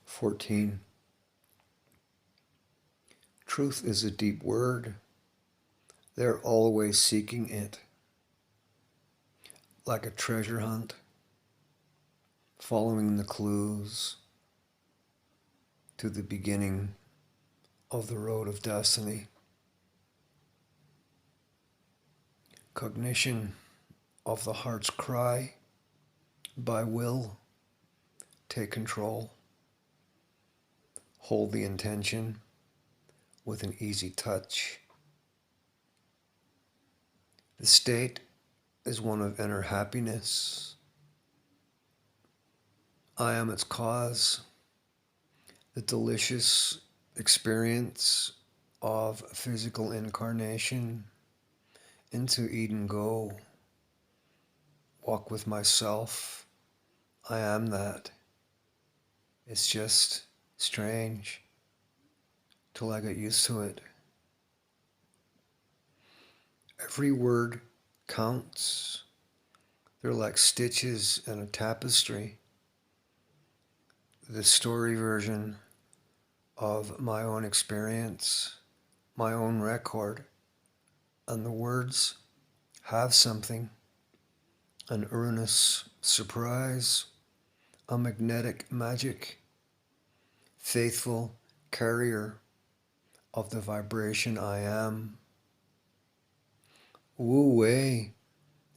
14. Truth is a deep word. They're always seeking it, like a treasure hunt, following the clues to the beginning of the road of destiny. Cognition of the heart's cry by will. Take control. Hold the intention with an easy touch. The state is one of inner happiness. I am its cause. The delicious experience of physical incarnation into Eden go. Walk with myself. I am that. It's just strange till I get used to it. Every word counts. They're like stitches in a tapestry. The story version of my own experience, my own record, and the words have something, an earnest surprise, a magnetic magic, faithful carrier of the vibration I am. Wu Wei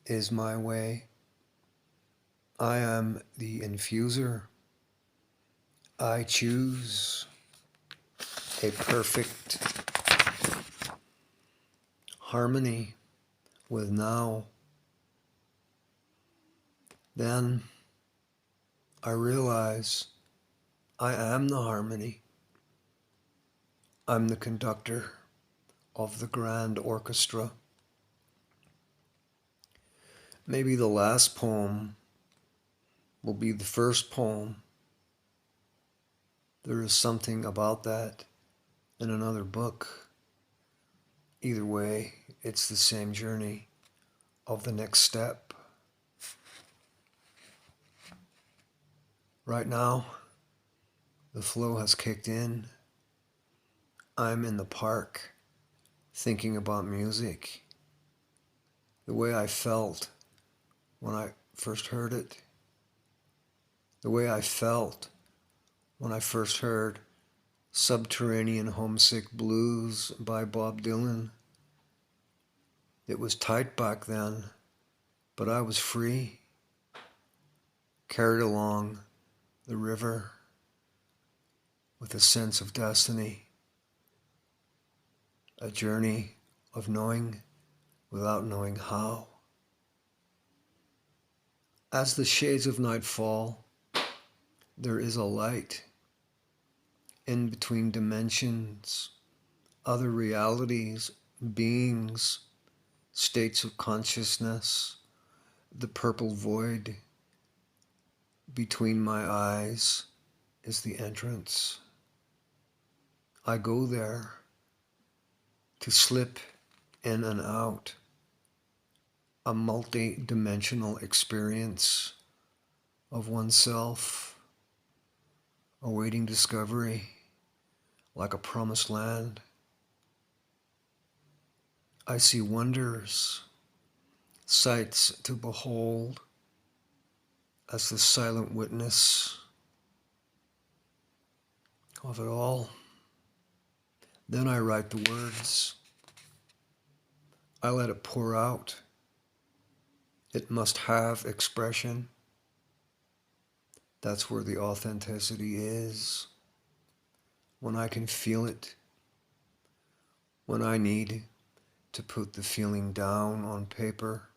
is my way. I am the infuser. I choose a perfect harmony with now. Then I realize I am the harmony. I'm the conductor of the grand orchestra. Maybe the last poem will be the first poem. There is something about that in another book. Either way, it's the same journey of the next step. Right now, the flow has kicked in. I'm in the park thinking about music, the way I felt when I first heard it, the way I felt when I first heard Subterranean Homesick Blues by Bob Dylan. It was tight back then, but I was free, carried along the river with a sense of destiny, a journey of knowing without knowing how. As the shades of night fall, there is a light in between dimensions, other realities, beings, states of consciousness. The purple void between my eyes is the entrance. I go there to slip in and out, a multi-dimensional experience of oneself, awaiting discovery like a promised land. I see wonders, sights to behold as the silent witness of it all. Then I write the words. I let it pour out. It must have expression. That's where the authenticity is. When I can feel it. When I need to put the feeling down on paper.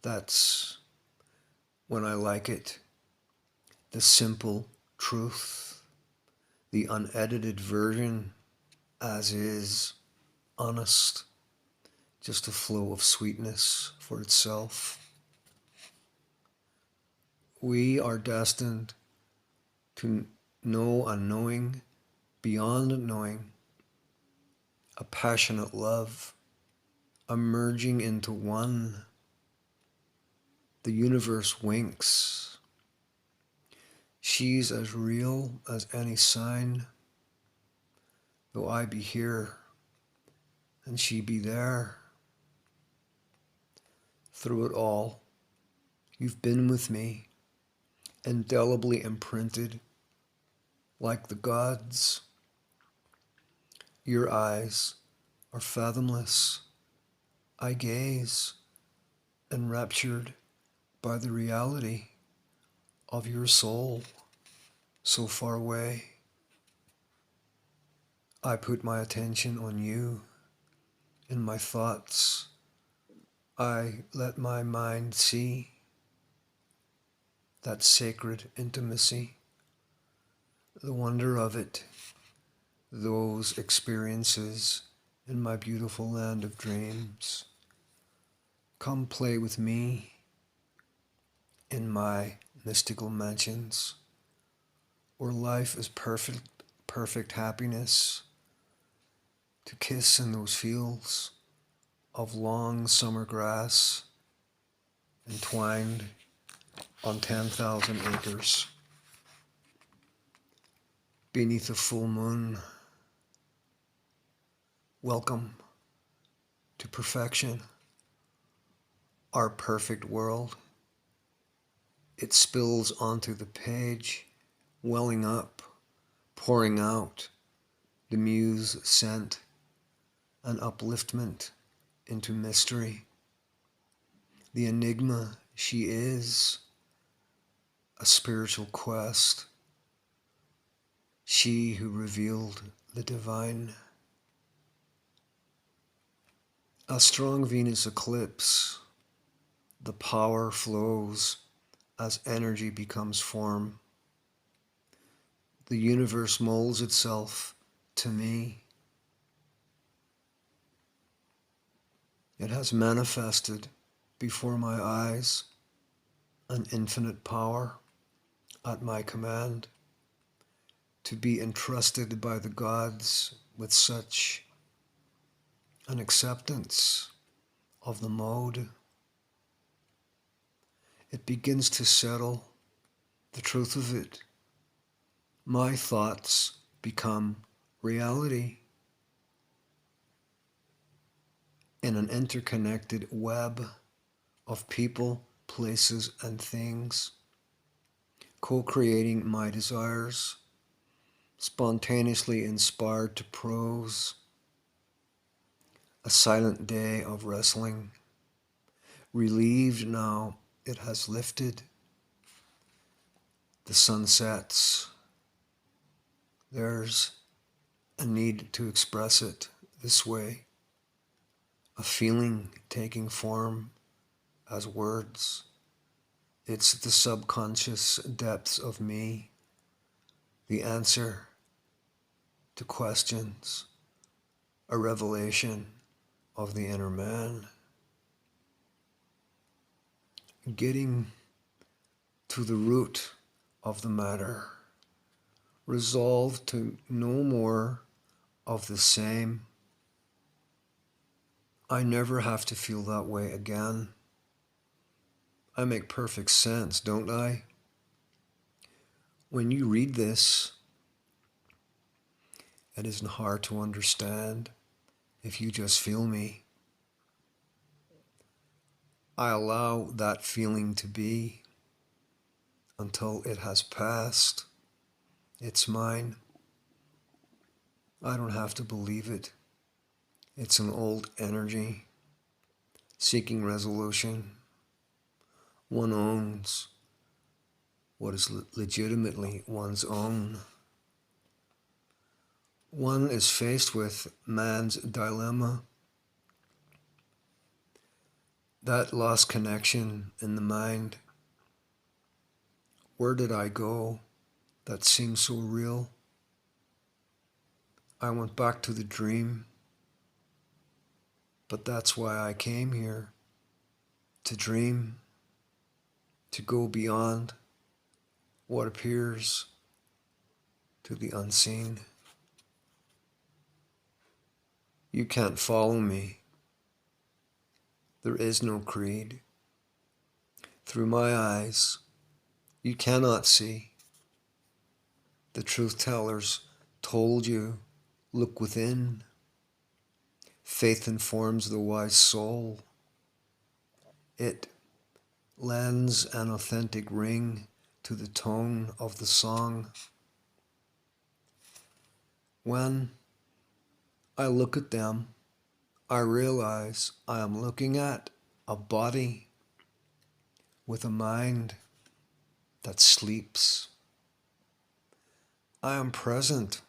That's when I like it. The simple truth. The unedited version as is. Honest. Just a flow of sweetness for itself. We are destined to know a knowing beyond knowing, a passionate love, a merging into one. The universe winks. She She's as real as any sign, though I be here and she be there. Through it all, you've been with me, indelibly imprinted, like the gods. Your eyes are fathomless. I gaze, enraptured by the reality of your soul so far away. I put my attention on you in my thoughts. I let my mind see that sacred intimacy, the wonder of it, those experiences in my beautiful land of dreams. Come play with me in my mystical mansions, where life is perfect happiness, to kiss in those fields of long summer grass entwined on 10,000 acres. Beneath a full moon, welcome to perfection, our perfect world. It spills onto the page, welling up, pouring out, the muse sent an upliftment into mystery. The enigma she is, a spiritual quest, she who revealed the divine. A strong Venus eclipse, the power flows as energy becomes form. The universe molds itself to me. It has manifested before my eyes an infinite power at my command, to be entrusted by the gods with such an acceptance of the mode. It begins to settle, the truth of it. My thoughts become reality in an interconnected web of people, places, and things, co-creating my desires, spontaneously inspired to prose. A silent day of wrestling, relieved now it has lifted. The sun sets. There's a need to express it this way, a feeling taking form as words. It's the subconscious depths of me, the answer to questions, a revelation of the inner man. Getting to the root of the matter, resolved to no more of the same. I never have to feel that way again. I make perfect sense, don't I? When you read this, it isn't hard to understand if you just feel me. I allow that feeling to be until it has passed. It's mine. I don't have to believe it. It's an old energy seeking resolution. One owns what is legitimately one's own. One is faced with man's dilemma, that lost connection in the mind. Where did I go that seemed so real? I went back to the dream, but that's why I came here, to dream, to go beyond what appears to the unseen. You can't follow me. There is no creed. Through my eyes, you cannot see. The truth tellers told you, look within. Faith informs the wise soul. It lends an authentic ring to the tone of the song. When I look at them, I realize I am looking at a body with a mind that sleeps. I am present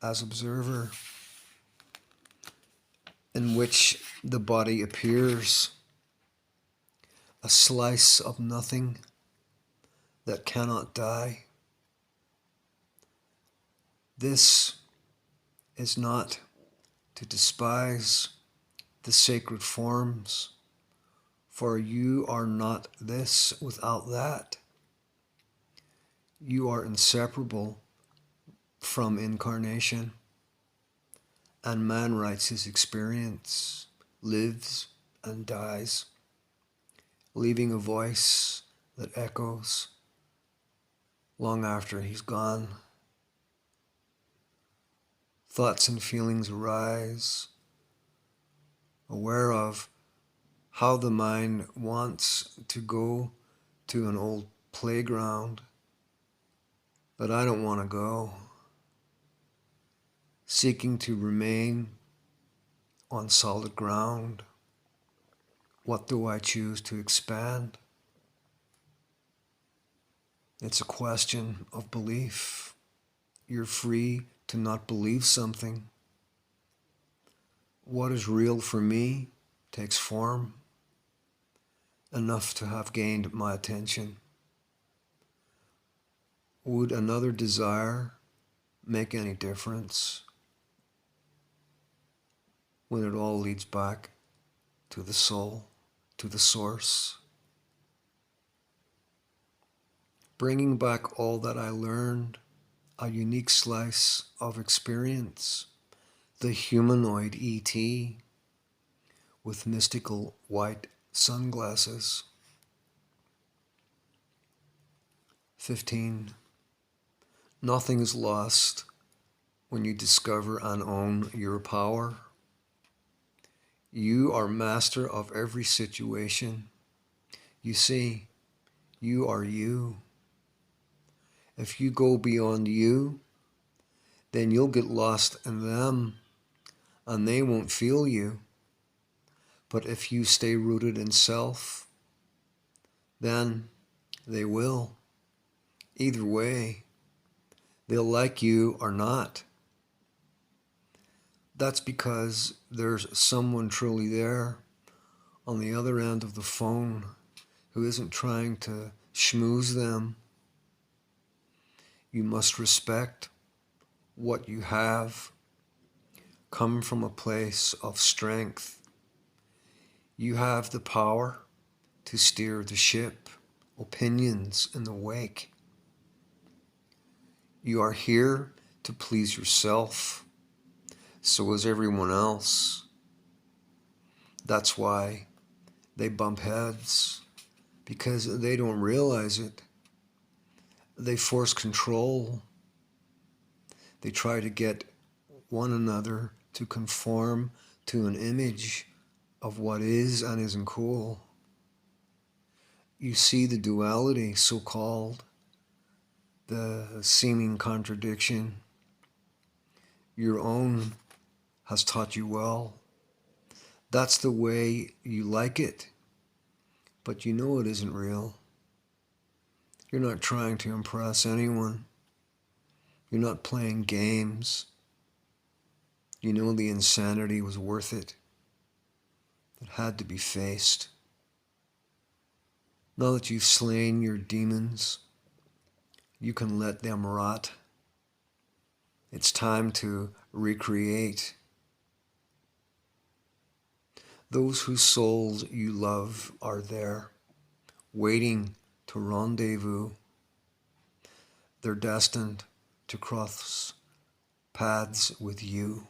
as observer, in which the body appears a slice of nothing that cannot die. This is not to despise the sacred forms, for you are not this without that. You are inseparable from incarnation, and man writes his experience, lives and dies, leaving a voice that echoes long after he's gone. Thoughts and feelings arise, aware of how the mind wants to go to an old playground, but I don't want to go. Seeking to remain on solid ground. What do I choose to expand? It's a question of belief. You're free to not believe something. What is real for me takes form, enough to have gained my attention. Would another desire make any difference when it all leads back to the soul, to the source? Bringing back all that I learned, a unique slice of experience, the humanoid ET with mystical white sunglasses. 15. Nothing is lost when you discover and own your power. You are master of every situation. You see, you are you. If you go beyond you, then you'll get lost in them and they won't feel you. But if you stay rooted in self, then they will. Either way, they'll like you or not. That's because there's someone truly there on the other end of the phone who isn't trying to schmooze them. You must respect what you have. Come from a place of strength. You have the power to steer the ship, opinions in the wake. You are here to please yourself. So is everyone else. That's why they bump heads, because they don't realize it. They force control. They try to get one another to conform to an image of what is and isn't cool. You see the duality, so-called, the seeming contradiction. Your own has taught you well. That's the way you like it, but you know it isn't real. You're not trying to impress anyone. You're not playing games. You know the insanity was worth it. It had to be faced. Now that you've slain your demons, you can let them rot. It's time to recreate. Those whose souls you love are there, waiting to rendezvous. They're destined to cross paths with you.